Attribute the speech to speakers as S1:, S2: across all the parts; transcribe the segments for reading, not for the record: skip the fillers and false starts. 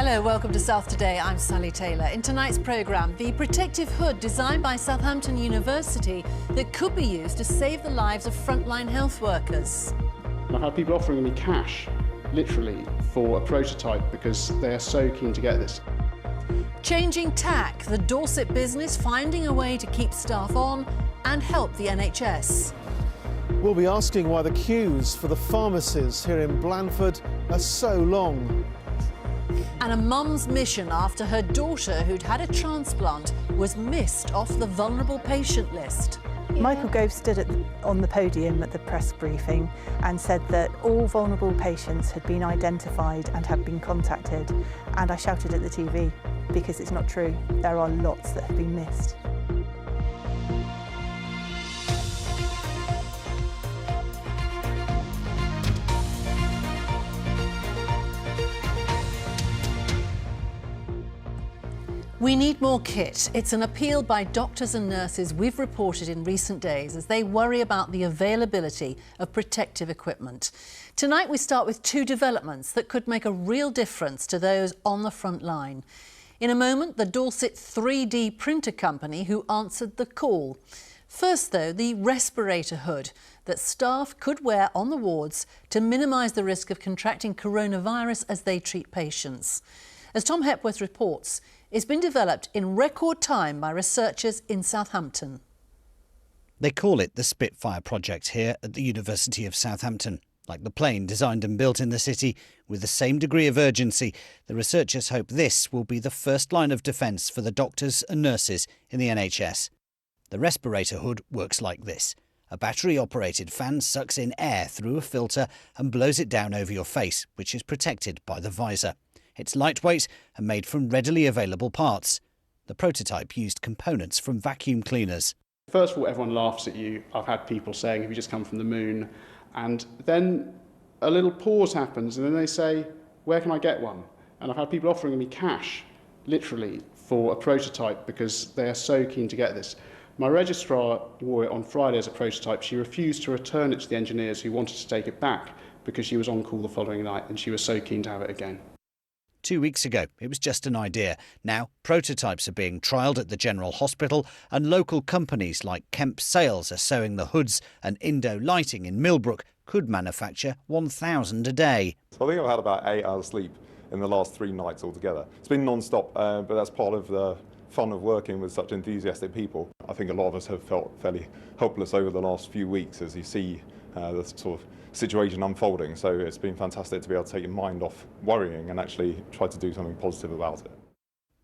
S1: Hello, welcome to South Today. I'm Sally Taylor. In tonight's programme, the protective hood designed by Southampton University that could be used to save the lives of frontline health workers.
S2: I've had people offering me cash, literally, for a prototype because they are so keen to get this.
S1: Changing tack, the Dorset business finding a way to keep staff on and help the NHS.
S3: We'll be asking why the queues for the pharmacies here in Blandford are so long.
S1: And a mum's mission after her daughter, who'd had a transplant, was missed off the vulnerable patient list.
S4: Michael Gove stood on the podium at the press briefing and said that all vulnerable patients had been identified and had been contacted. And I shouted at the TV because it's not true. There are lots that have been missed.
S1: We need more kit. It's an appeal by doctors and nurses we've reported in recent days as they worry about the availability of protective equipment. Tonight we start with two developments that could make a real difference to those on the front line. In a moment, the Dorset 3D printer company who answered the call. First though, the respirator hood that staff could wear on the wards to minimise the risk of contracting coronavirus as they treat patients. As Tom Hepworth reports, it's been developed in record time by researchers in Southampton.
S5: They call it the Spitfire project here at the University of Southampton. Like the plane designed and built in the city with the same degree of urgency, the researchers hope this will be the first line of defence for the doctors and nurses in the NHS. The respirator hood works like this. A battery-operated fan sucks in air through a filter and blows it down over your face, which is protected by the visor. It's lightweight and made from readily available parts. The prototype used components from vacuum cleaners.
S2: First of all, everyone laughs at you. I've had people saying, have you just come from the moon? And then a little pause happens and then they say, where can I get one? And I've had people offering me cash, literally, for a prototype because they are so keen to get this. My registrar wore it on Friday as a prototype. She refused to return it to the engineers who wanted to take it back because she was on call the following night and she was so keen to have it again.
S5: 2 weeks ago, it was just an idea. Now, prototypes are being trialled at the General Hospital and local companies like Kemp Sales are sewing the hoods, and Indo Lighting in Millbrook could manufacture 1,000 a day.
S6: I think I've had about 8 hours sleep in the last 3 nights altogether. It's been non-stop, but that's part of the fun of working with such enthusiastic people. I think a lot of us have felt fairly hopeless over the last few weeks as you see the sort of situation unfolding, so it's been fantastic to be able to take your mind off worrying and actually try to do something positive about it.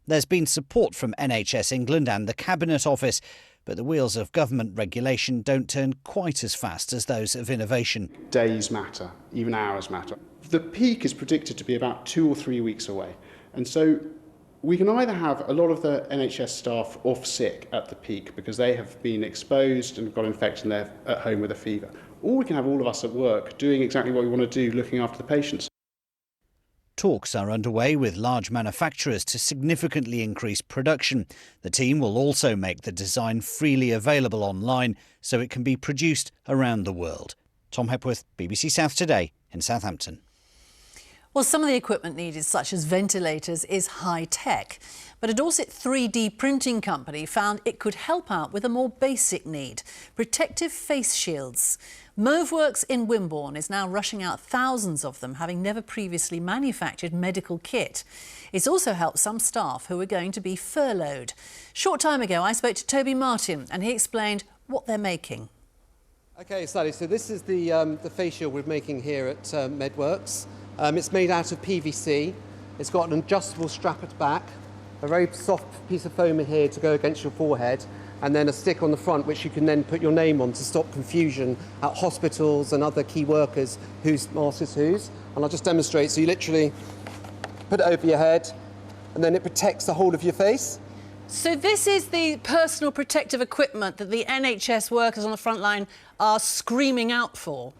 S5: There's been support from NHS England and the Cabinet Office, but the wheels of government regulation don't turn quite as fast as those of innovation.
S2: Days matter, even hours matter. The peak is predicted to be about 2 or 3 weeks away, and so we can either have a lot of the NHS staff off sick at the peak because they have been exposed and got infected and they're at home with a fever, or we can have all of us at work doing exactly what we want to do, looking after the patients.
S5: Talks are underway with large manufacturers to significantly increase production. The team will also make the design freely available online so it can be produced around the world. Tom Hepworth, BBC South Today in Southampton.
S1: Well, some of the equipment needed, such as ventilators, is high-tech. But a Dorset 3D printing company found it could help out with a more basic need: protective face shields. Moveworks in Wimborne is now rushing out thousands of them, having never previously manufactured medical kit. It's also helped some staff who are going to be furloughed. Short time ago, I spoke to Toby Martin and he explained what they're making.
S7: OK, Sally, so this is the face shield we're making here at MedWorks. It's made out of PVC. It's got an adjustable strap at the back, a very soft piece of foam in here to go against your forehead, and then a stick on the front which you can then put your name on to stop confusion at hospitals and other key workers whose mask is whose. And I'll just demonstrate. So you literally put it over your head and then it protects the whole of your face.
S1: So this is the personal protective equipment that the NHS workers on the front line are screaming out for?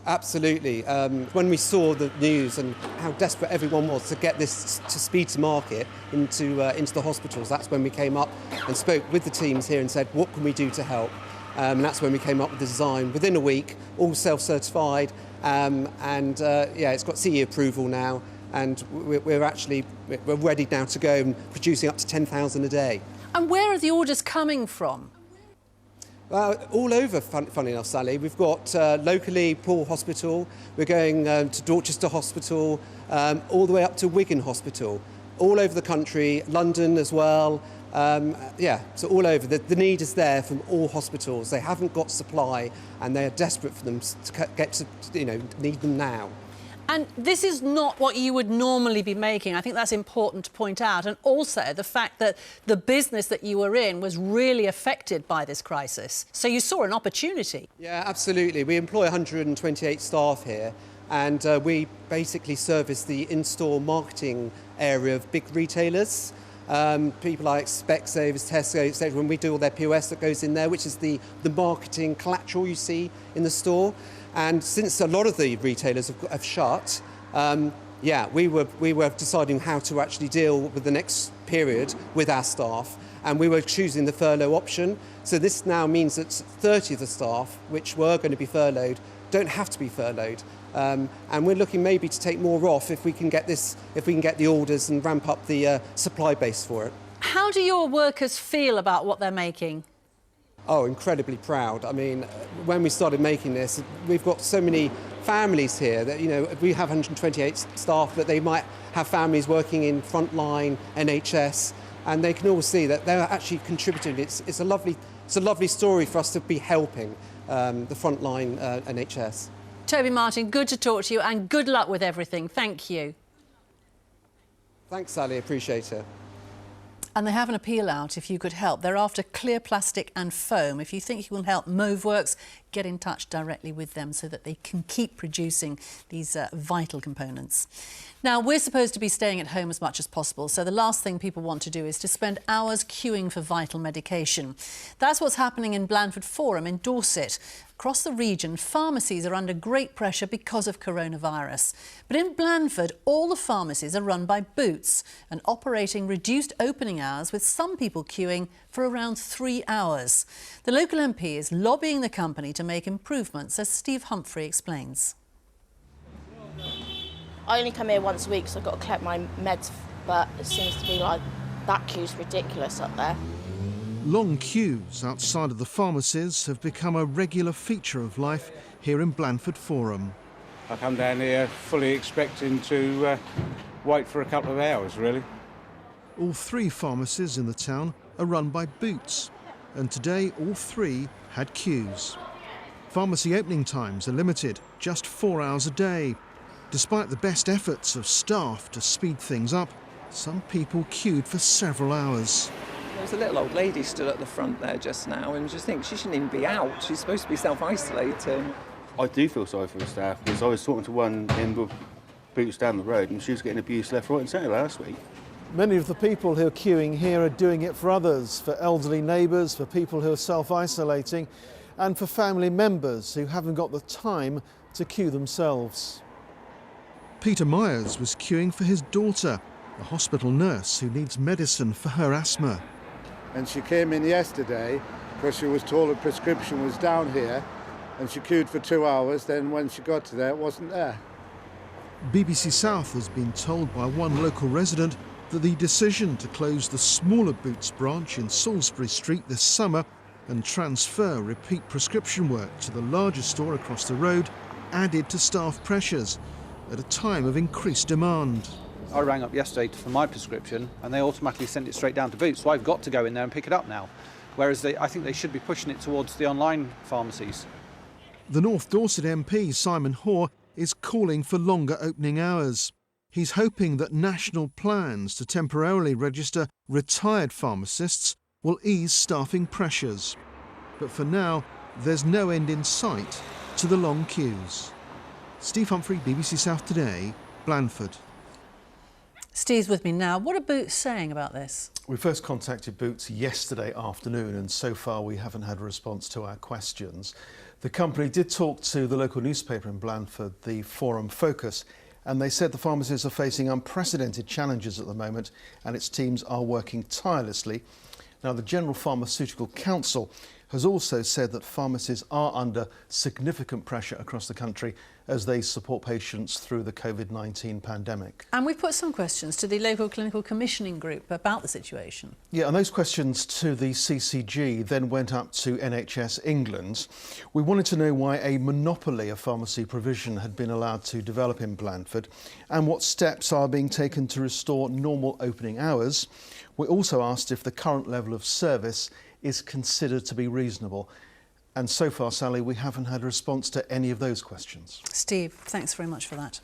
S7: Absolutely. When we saw the news and how desperate everyone was to get this to speed to market into the hospitals, that's when we came up and spoke with the teams here and said, what can we do to help? And that's when we came up with the design. Within a week, all self-certified, yeah, it's got CE approval now. and we're ready now to go and producing up to 10,000 a day.
S1: And where are the orders coming from?
S7: All over, funny enough, Sally. We've got locally Poole Hospital, we're going to Dorchester Hospital, all the way up to Wigan Hospital, all over the country, London as well. So all over. The need is there from all hospitals. They haven't got supply and they are desperate for them to get to, need them now.
S1: And this is not what you would normally be making. I think that's important to point out. And also the fact that the business that you were in was really affected by this crisis. So you saw an opportunity.
S7: Yeah, absolutely. We employ 128 staff here, and we basically service the in-store marketing area of big retailers. People like Specsavers, Tesco, etc. When we do all their POS that goes in there, which is the marketing collateral you see in the store. And since a lot of the retailers have shut, we were deciding how to actually deal with the next period with our staff, and we were choosing the furlough option. So this now means that 30 of the staff, which were going to be furloughed, don't have to be furloughed. And we're looking maybe to take more off if we can get the orders and ramp up the supply base for it.
S1: How do your workers feel about what they're making?
S7: Oh, incredibly proud. I mean, when we started making this, we've got so many families here that, we have 128 staff, but they might have families working in frontline, NHS, and they can all see that they're actually contributing. It's a lovely story for us to be helping the frontline NHS.
S1: Toby Martin, good to talk to you and good luck with everything. Thank you.
S7: Thanks, Sally. Appreciate it.
S1: And they have an appeal out if you could help. They're after clear plastic and foam. If you think you can help MoveWorks, get in touch directly with them so that they can keep producing these vital components. Now, we're supposed to be staying at home as much as possible, so the last thing people want to do is to spend hours queuing for vital medication. That's what's happening in Blandford Forum in Dorset. Across the region, pharmacies are under great pressure because of coronavirus. But in Blandford, all the pharmacies are run by Boots and operating reduced opening hours, with some people queuing for around 3 hours. The local MP is lobbying the company to make improvements, as Steve Humphrey explains.
S8: I only come here once a week, so I've got to collect my meds, but it seems to be like that queue's ridiculous up there.
S3: Long queues outside of the pharmacies have become a regular feature of life here in Blandford Forum.
S9: I come down here fully expecting to wait for a couple of hours, really.
S3: All 3 pharmacies in the town are run by Boots, and today all 3 had queues. Pharmacy opening times are limited, just 4 hours a day. Despite the best efforts of staff to speed things up, some people queued for several hours.
S10: There was a little old lady stood at the front there just now, and just think she shouldn't even be out. She's supposed to be self-isolating.
S11: I do feel sorry for the staff, because I was talking to one in Boots down the road and she was getting abused left, right and centre last week.
S3: Many of the people who are queuing here are doing it for others, for elderly neighbours, for people who are self-isolating, and for family members who haven't got the time to queue themselves. Peter Myers was queuing for his daughter, a hospital nurse who needs medicine for her asthma.
S12: And she came in yesterday because she was told a prescription was down here, and she queued for 2 hours. Then when she got to there, it wasn't there.
S3: BBC South has been told by one local resident that the decision to close the smaller Boots branch in Salisbury Street this summer and transfer repeat prescription work to the larger store across the road added to staff pressures at a time of increased demand.
S13: I rang up yesterday for my prescription and they automatically sent it straight down to Boots, so I've got to go in there and pick it up now. Whereas I think they should be pushing it towards the online pharmacies.
S3: The North Dorset MP, Simon Hoare, is calling for longer opening hours. He's hoping that national plans to temporarily register retired pharmacists will ease staffing pressures. But for now, there's no end in sight to the long queues. Steve Humphrey, BBC South Today, Blandford.
S1: Steve's with me now. What are Boots saying about this?
S3: We first contacted Boots yesterday afternoon, and so far we haven't had a response to our questions. The company did talk to the local newspaper in Blandford, the Forum Focus, and they said the pharmacies are facing unprecedented challenges at the moment and its teams are working tirelessly. Now, the General Pharmaceutical Council has also said that pharmacies are under significant pressure across the country as they support patients through the COVID-19 pandemic.
S1: And we've put some questions to the local clinical commissioning group about the situation.
S3: Yeah, and those questions to the CCG then went up to NHS England. We wanted to know why a monopoly of pharmacy provision had been allowed to develop in Blandford and what steps are being taken to restore normal opening hours. We also asked if the current level of service is considered to be reasonable. And so far, Sally, we haven't had a response to any of those questions.
S1: Steve, thanks very much for that.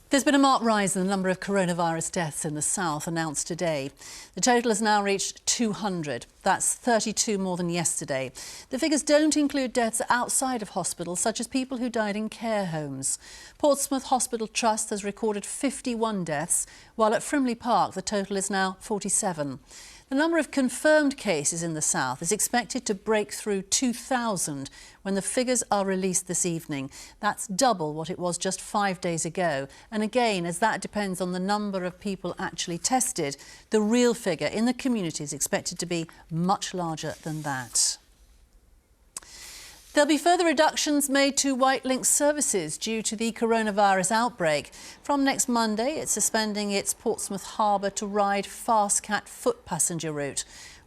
S1: There's been a marked rise in the number of coronavirus deaths in the south announced today. The total has now reached 200. That's 32 more than yesterday. The figures don't include deaths outside of hospitals, such as people who died in care homes. Portsmouth Hospital Trust has recorded 51 deaths, while at Frimley Park the total is now 47. The number of confirmed cases in the south is expected to break through 2,000 when the figures are released this evening. That's double what it was just 5 days ago. And again, as that depends on the number of people actually tested, the real figure in the community is expected to be much larger than that. There'll be further reductions made to Whitelink services due to the coronavirus outbreak. From next Monday, it's suspending its Portsmouth Harbour to Ryde Fastcat foot passenger route.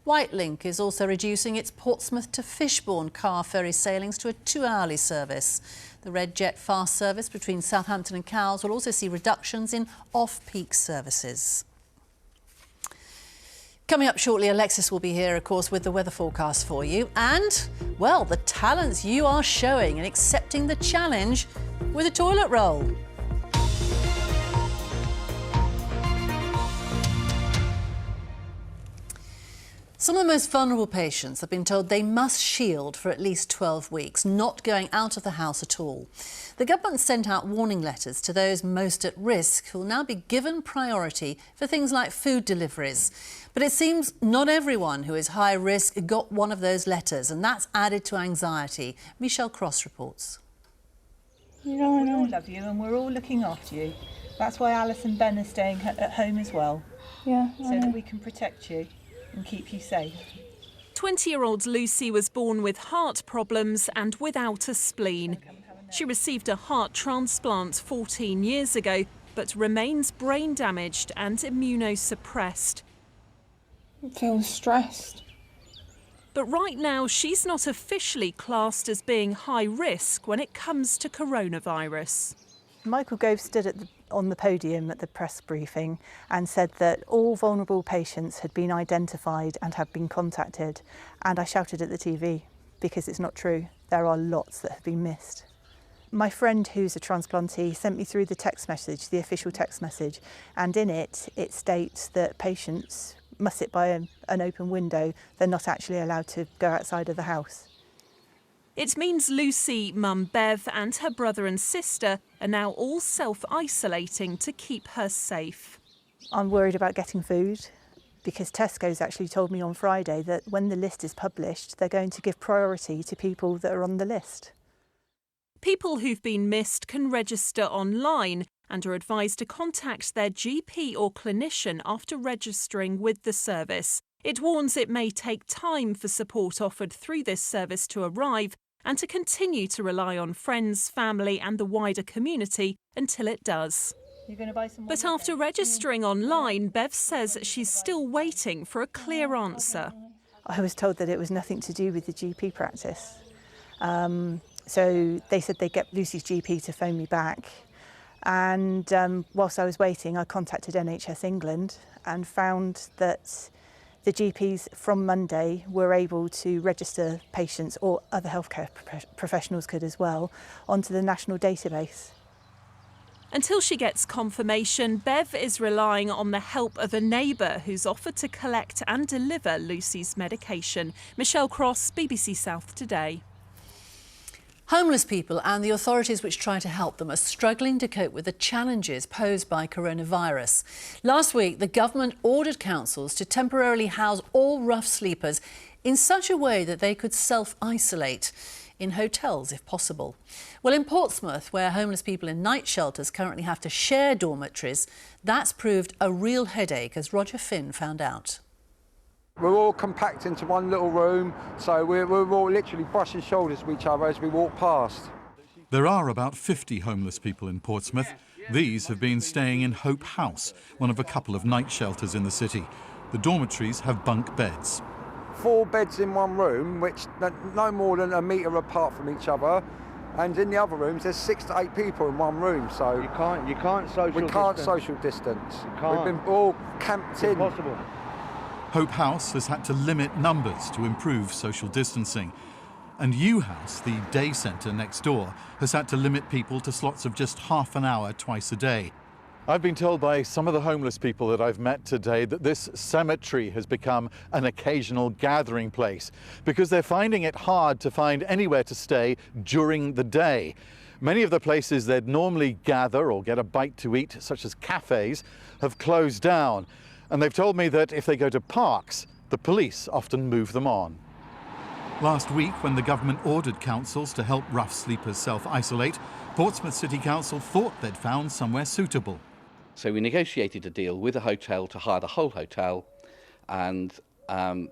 S1: Whitelink is also reducing its Portsmouth to Fishbourne car ferry sailings to a 2-hourly service. The Red Jet fast service between Southampton and Cowes will also see reductions in off-peak services. Coming up shortly, Alexis will be here, of course, with the weather forecast for you. And, well, the talents you are showing and accepting the challenge with a toilet roll. Some of the most vulnerable patients have been told they must shield for at least 12 weeks, not going out of the house at all. The government sent out warning letters to those most at risk who will now be given priority for things like food deliveries. But it seems not everyone who is high risk got one of those letters, and that's added to anxiety. Michelle Cross reports.
S4: We all love you and we're all looking after you. That's why Alice and Ben are staying at home as well.
S14: Yeah,
S4: so that we can protect you and keep you safe.
S14: 20-year-old Lucy was born with heart problems and without a spleen. She received a heart transplant 14 years ago, but remains brain damaged and immunosuppressed.
S15: I feel stressed.
S14: But right now, she's not officially classed as being high risk when it comes to coronavirus.
S4: Michael Gove stood on the podium at the press briefing and said that all vulnerable patients had been identified and had been contacted. And I shouted at the TV because it's not true. There are lots that have been missed. My friend who's a transplantee sent me through the text message, the official text message, and in it states that patients must sit by an open window. They're not actually allowed to go outside of the house.
S14: It means Lucy, mum Bev and her brother and sister are now all self-isolating to keep her safe.
S4: I'm worried about getting food because Tesco's actually told me on Friday that when the list is published, they're going to give priority to people that are on the list.
S14: People who've been missed can register online and are advised to contact their GP or clinician after registering with the service. It warns it may take time for support offered through this service to arrive and to continue to rely on friends, family and the wider community until it does. But after registering online, Bev says she's still waiting for a clear answer.
S4: I was told that it was nothing to do with the GP practice. So they said they'd get Lucy's GP to phone me back. And whilst I was waiting, I contacted NHS England and found that the GPs from Monday were able to register patients, or other healthcare professionals could as well, onto the national database.
S14: Until she gets confirmation, Bev is relying on the help of a neighbour who's offered to collect and deliver Lucy's medication. Michelle Cross, BBC South Today.
S1: Homeless people and the authorities which try to help them are struggling to cope with the challenges posed by coronavirus. Last week, the government ordered councils to temporarily house all rough sleepers in such a way that they could self-isolate in hotels if possible. Well, in Portsmouth, where homeless people in night shelters currently have to share dormitories, that's proved a real headache, as Roger Finn found out.
S16: We're all compact into one little room, so we're all literally brushing shoulders with each other as we walk past.
S17: There are about 50 homeless people in Portsmouth. These have been staying in Hope House, one of a couple of night shelters in the city. The dormitories have bunk beds.
S16: 4 beds in one room, which no more than a metre apart from each other, and in the other rooms there's 6 to 8 people in one room. So
S11: you can't
S16: social distance. We've been all camped in.
S11: Impossible.
S17: Hope House has had to limit numbers to improve social distancing. And U House, the day centre next door, has had to limit people to slots of just half an hour twice a day.
S18: I've been told by some of the homeless people that I've met today that this cemetery has become an occasional gathering place because they're finding it hard to find anywhere to stay during the day. Many of the places they'd normally gather or get a bite to eat, such as cafes, have closed down. And they've told me that if they go to parks, the police often move them on.
S17: Last week, when the government ordered councils to help rough sleepers self-isolate, Portsmouth City Council thought they'd found somewhere suitable.
S19: So we negotiated a deal with a hotel to hire the whole hotel and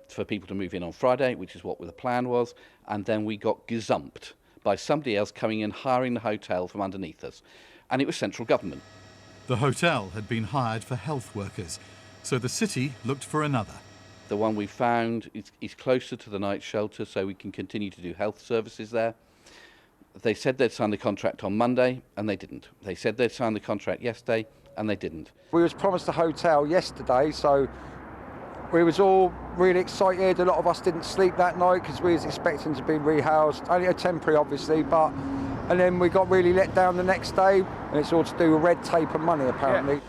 S19: for people to move in on Friday, which is what the plan was, and then we got gazumped by somebody else coming in, hiring the hotel from underneath us, and it was central government.
S17: The hotel had been hired for health workers, so the city looked for another.
S19: The one we found is closer to the night shelter, so we can continue to do health services there. They said they'd signed the contract on Monday, and they didn't. They said they'd signed the contract yesterday, and they didn't.
S16: We was promised a hotel yesterday, so we was all really excited. A lot of us didn't sleep that night because we was expecting to be rehoused. Only a temporary, obviously, and then we got really let down the next day, and it's all to do with red tape and money, apparently.
S17: Yeah.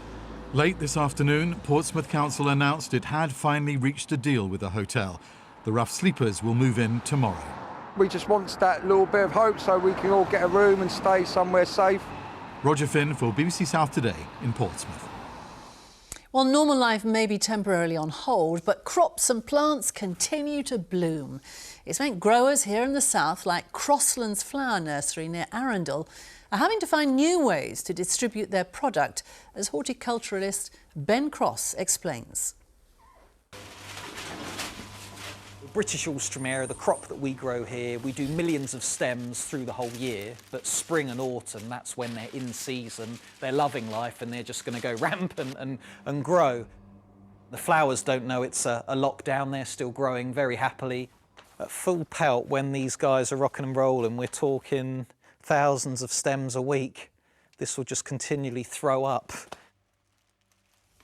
S17: Late this afternoon, Portsmouth Council announced it had finally reached a deal with the hotel. The rough sleepers will move in tomorrow.
S16: We just want that little bit of hope so we can all get a room and stay somewhere safe.
S17: Roger Finn for BBC South Today in Portsmouth.
S1: Well, normal life may be temporarily on hold, but crops and plants continue to bloom. It's meant growers here in the south, like Crosslands Flower Nursery near Arundel, are having to find new ways to distribute their product, as horticulturalist Ben Cross explains.
S20: British Alströmer, the crop that we grow here, we do millions of stems through the whole year, but spring and autumn, that's when they're in season, they're loving life and they're just going to go rampant and grow. The flowers don't know it's a lockdown, they're still growing very happily. At full pelt, when these guys are rocking and rolling, we're talking thousands of stems a week. This will just continually throw up.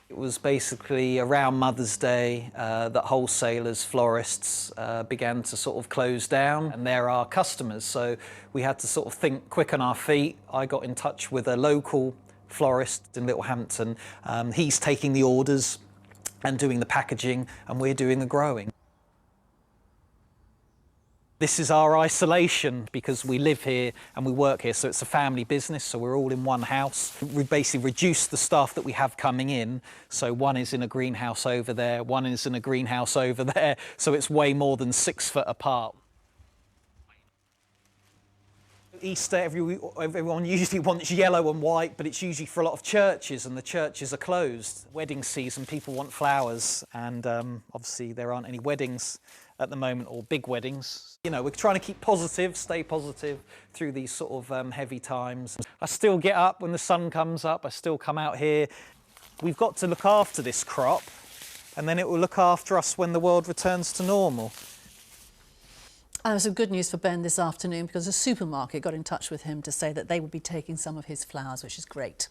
S20: It was basically around Mother's Day that wholesalers, florists began to sort of close down, and they're our customers, so we had to sort of think quick on our feet. I got in touch with a local florist in Littlehampton. He's taking the orders and doing the packaging, and we're doing the growing. This is our isolation because we live here and we work here, so it's a family business, so we're all in one house. We basically reduced the staff that we have coming in, so one is in a greenhouse over there, one is in a greenhouse over there, so it's way more than 6 foot apart. Easter, everyone usually wants yellow and white, but it's usually for a lot of churches, and the churches are closed. Wedding season, people want flowers, and obviously there aren't any weddings at the moment, or big weddings. You know, we're trying to keep positive, stay positive through these sort of heavy times. I still get up when the sun comes up, I still come out here. We've got to look after this crop, and then it will look after us when the world returns to normal.
S1: And there's some good news for Ben this afternoon, because a supermarket got in touch with him to say that they would be taking some of his flowers, which is great.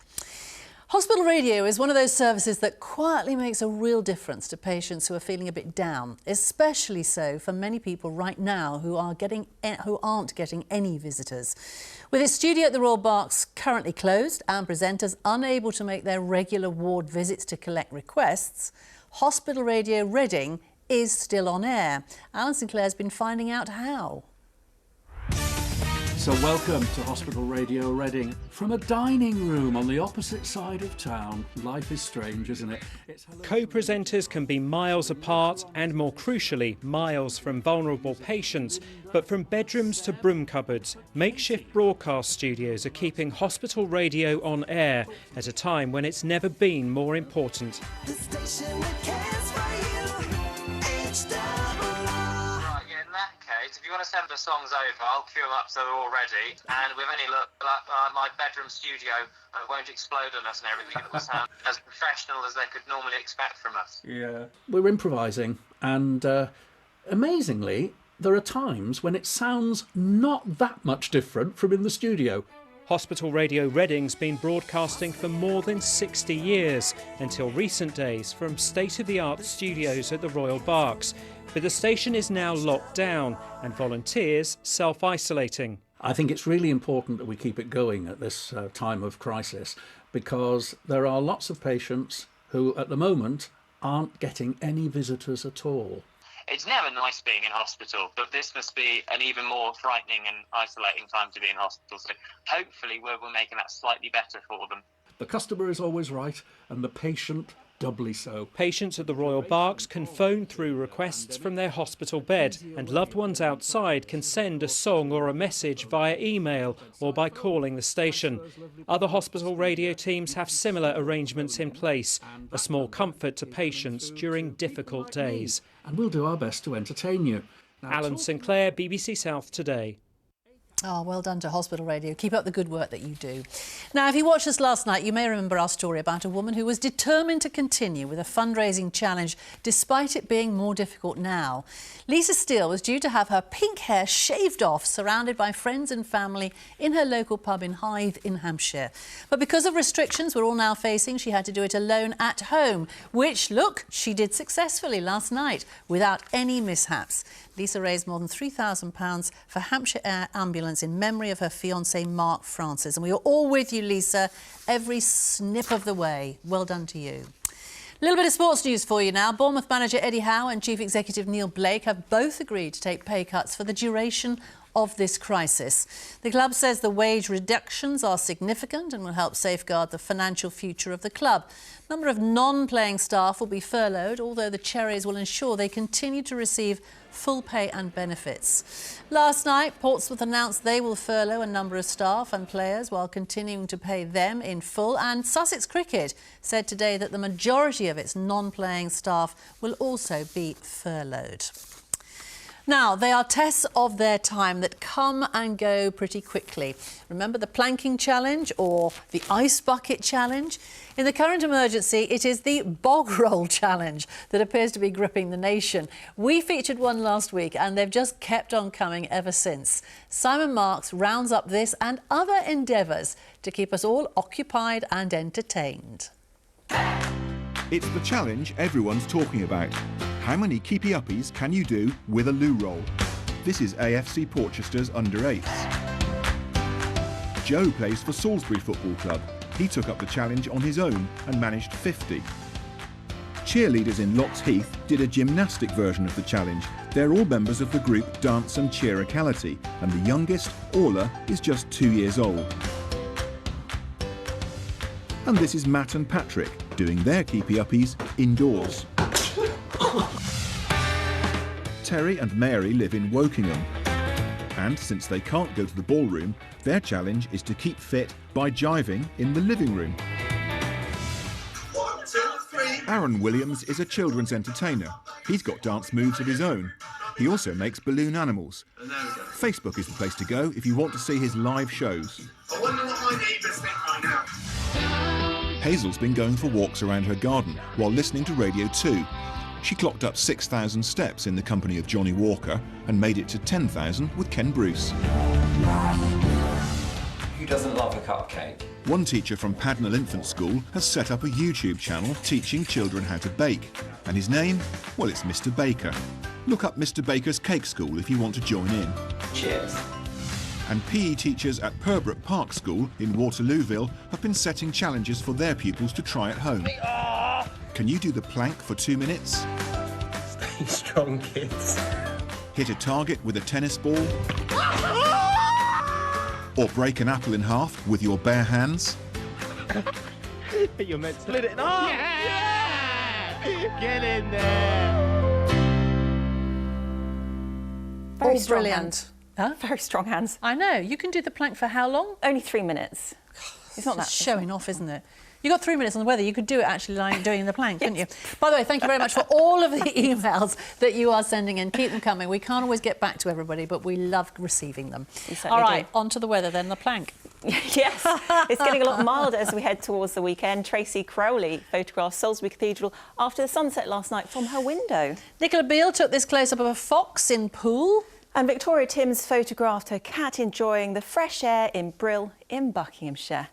S1: Hospital radio is one of those services that quietly makes a real difference to patients who are feeling a bit down, especially so for many people right now who aren't getting any visitors. With its studio at the Royal Berks currently closed and presenters unable to make their regular ward visits to collect requests, Hospital Radio Reading is still on air. Alan Sinclair's been finding out how.
S21: So welcome to Hospital Radio Reading. From a dining room on the opposite side of town. Life is strange, isn't it?
S22: Co-presenters can be miles apart and, more crucially, miles from vulnerable patients. But from bedrooms to broom cupboards, makeshift broadcast studios are keeping hospital radio on air at a time when it's never been more important.
S23: The station that cares for you.
S2: guys, if you want to send the songs over, I'll queue them up so they're all ready. And with any luck, my bedroom studio won't explode on us and everything. It will sound as professional as they could normally expect from us.
S21: Yeah. We're improvising, and amazingly, there are times when it sounds not that much different from in the studio.
S22: Hospital Radio Reading's been broadcasting for more than 60 years, until recent days from state-of-the-art studios at the Royal Berks. But the station is now locked down and volunteers self-isolating.
S21: I think it's really important that we keep it going at this time of crisis, because there are lots of patients who at the moment aren't getting any visitors at all.
S2: It's never nice being in hospital, but this must be an even more frightening and isolating time to be in hospital. So hopefully we're making that slightly better for them.
S21: The customer is always right, and the patient doubly so.
S22: Patients at the Royal Berks can phone through requests from their hospital bed, and loved ones outside can send a song or a message via email or by calling the station. Other hospital radio teams have similar arrangements in place, a small comfort to patients during difficult days.
S21: And we'll do our best to entertain you.
S22: Alan Sinclair, BBC South Today.
S1: Oh, well done to Hospital Radio. Keep up the good work that you do. Now, if you watched us last night, you may remember our story about a woman who was determined to continue with a fundraising challenge despite it being more difficult now. Lisa Steele was due to have her pink hair shaved off, surrounded by friends and family in her local pub in Hythe in Hampshire. But because of restrictions we're all now facing, she had to do it alone at home, which, look, she did successfully last night without any mishaps. Lisa raised more than £3,000 for Hampshire Air Ambulance in memory of her fiancé Mark Francis. And we are all with you, Lisa, every snip of the way. Well done to you. A little bit of sports news for you now. Bournemouth manager Eddie Howe and Chief Executive Neil Blake have both agreed to take pay cuts for the duration of this crisis. The club says the wage reductions are significant and will help safeguard the financial future of the club. A number of non-playing staff will be furloughed, although the Cherries will ensure they continue to receive full pay and benefits. Last night, Portsmouth announced they will furlough a number of staff and players while continuing to pay them in full, and Sussex Cricket said today that the majority of its non-playing staff will also be furloughed. Now, they are tests of their time that come and go pretty quickly. Remember the planking challenge or the ice bucket challenge? In the current emergency, it is the bog roll challenge that appears to be gripping the nation. We featured one last week and they've just kept on coming ever since. Simon Marks rounds up this and other endeavours to keep us all occupied and entertained.
S6: It's the challenge everyone's talking about. How many keepy-uppies can you do with a loo roll? This is AFC Porchester's under-8s. Joe plays for Salisbury Football Club. He took up the challenge on his own and managed 50. Cheerleaders in Locks Heath did a gymnastic version of the challenge. They're all members of the group Dance and Cheericality, and the youngest, Orla, is just 2 years old. And this is Matt and Patrick doing their keepy-uppies indoors. Terry and Mary live in Wokingham, and since they can't go to the ballroom, their challenge is to keep fit by jiving in the living room.
S23: 1, 2, 3.
S6: Aaron Williams is a children's entertainer. He's got dance moves of his own. He also makes balloon animals. Facebook is the place to go if you want to see his live shows.
S23: I wonder what my neighbours think right now.
S6: Hazel's been going for walks around her garden while listening to Radio 2. She clocked up 6,000 steps in the company of Johnny Walker and made it to 10,000 with Ken Bruce.
S24: Who doesn't love a cupcake?
S6: One teacher from Padnell Infant School has set up a YouTube channel teaching children how to bake. And his name? Well, it's Mr. Baker. Look up Mr. Baker's Cake School if you want to join in.
S24: Cheers.
S6: And PE teachers at Purbrook Park School in Waterlooville have been setting challenges for their pupils to try at home. Can you do the plank for 2 minutes?
S24: Stay strong, kids.
S6: Hit a target with a tennis ball? Or break an apple in half with your bare hands?
S24: You're meant to split it. Oh! Yeah! Get in there!
S1: All
S25: Very strong
S1: brilliant.
S25: hands.
S1: Huh?
S25: Very strong hands.
S1: I know. You can do the plank for how long?
S25: Only 3 minutes. It's not that
S1: showing off, isn't it? You got 3 minutes on the weather. You could do it actually like doing the plank, couldn't you? By the way, thank you very much for all of the emails that you are sending in. Keep them coming. We can't always get back to everybody, but we love receiving them. All right, on to the weather then, the plank.
S5: Yes, it's getting a lot milder as we head towards the weekend. Tracy Crowley photographed Salisbury Cathedral after the sunset last night from her window.
S1: Nicola Beale took this close-up of a fox in Poole.
S5: And Victoria Timms photographed her cat enjoying the fresh air in Brill in Buckinghamshire.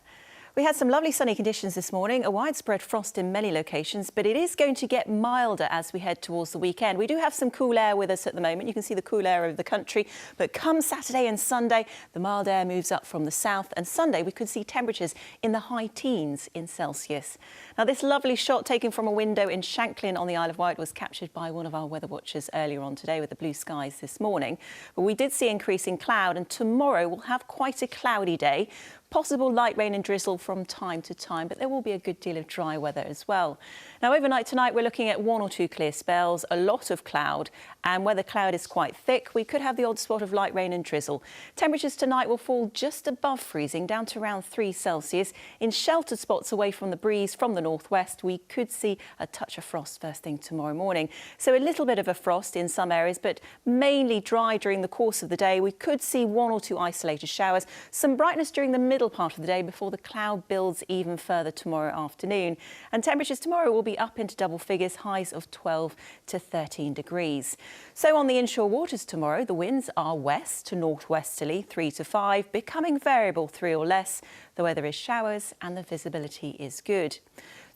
S5: We had some lovely sunny conditions this morning, a widespread frost in many locations, but it is going to get milder as we head towards the weekend. We do have some cool air with us at the moment. You can see the cool air of the country, but come Saturday and Sunday, the mild air moves up from the south, and Sunday we could see temperatures in the high teens in Celsius. Now, this lovely shot taken from a window in Shanklin on the Isle of Wight was captured by one of our weather watchers earlier on today with the blue skies this morning. But we did see increasing cloud, and tomorrow we'll have quite a cloudy day. Possible light rain and drizzle from time to time, but there will be a good deal of dry weather as well. Now, overnight tonight, we're looking at 1 or 2 clear spells, a lot of cloud, and where the cloud is quite thick, we could have the odd spot of light rain and drizzle. Temperatures tonight will fall just above freezing, down to around 3 Celsius. In sheltered spots away from the breeze from the northwest, we could see a touch of frost first thing tomorrow morning. So a little bit of a frost in some areas, but mainly dry during the course of the day. We could see 1 or 2 isolated showers, some brightness during the middle part of the day before the cloud builds even further tomorrow afternoon. And temperatures tomorrow will be up into double figures, highs of 12 to 13 degrees. So on the inshore waters tomorrow, the winds are west to northwesterly, 3 to 5, becoming variable 3 or less. The weather is showers and the visibility is good.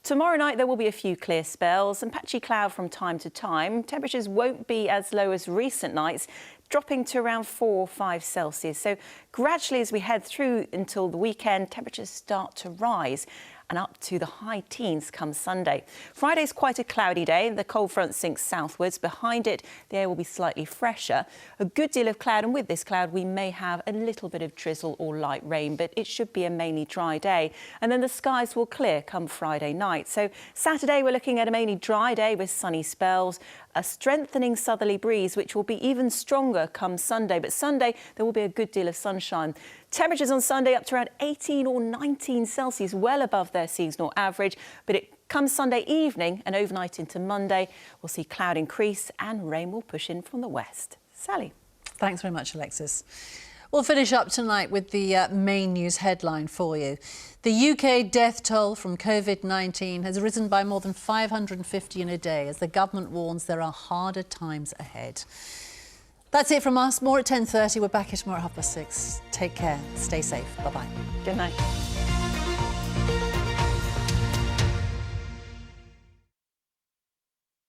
S5: Tomorrow night there will be a few clear spells and patchy cloud from time to time. Temperatures won't be as low as recent nights, dropping to around 4 or 5 Celsius. So gradually as we head through until the weekend, temperatures start to rise and up to the high teens come Sunday. Friday's quite a cloudy day. The cold front sinks southwards. Behind it, the air will be slightly fresher. A good deal of cloud, and with this cloud, we may have a little bit of drizzle or light rain, but it should be a mainly dry day. And then the skies will clear come Friday night. So Saturday, we're looking at a mainly dry day with sunny spells, a strengthening southerly breeze, which will be even stronger come Sunday. But Sunday, there will be a good deal of sunshine. Temperatures on Sunday up to around 18 or 19 Celsius, well above their seasonal average. But it comes Sunday evening and overnight into Monday, we'll see cloud increase and rain will push in from the west. Sally.
S1: Thanks very much, Alexis. We'll finish up tonight with the main news headline for you. The UK death toll from COVID-19 has risen by more than 550 in a day as the government warns there are harder times ahead. That's it from us. More at 10:30. We're back here tomorrow at 6:30. Take care. Stay safe. Bye-bye.
S5: Good night.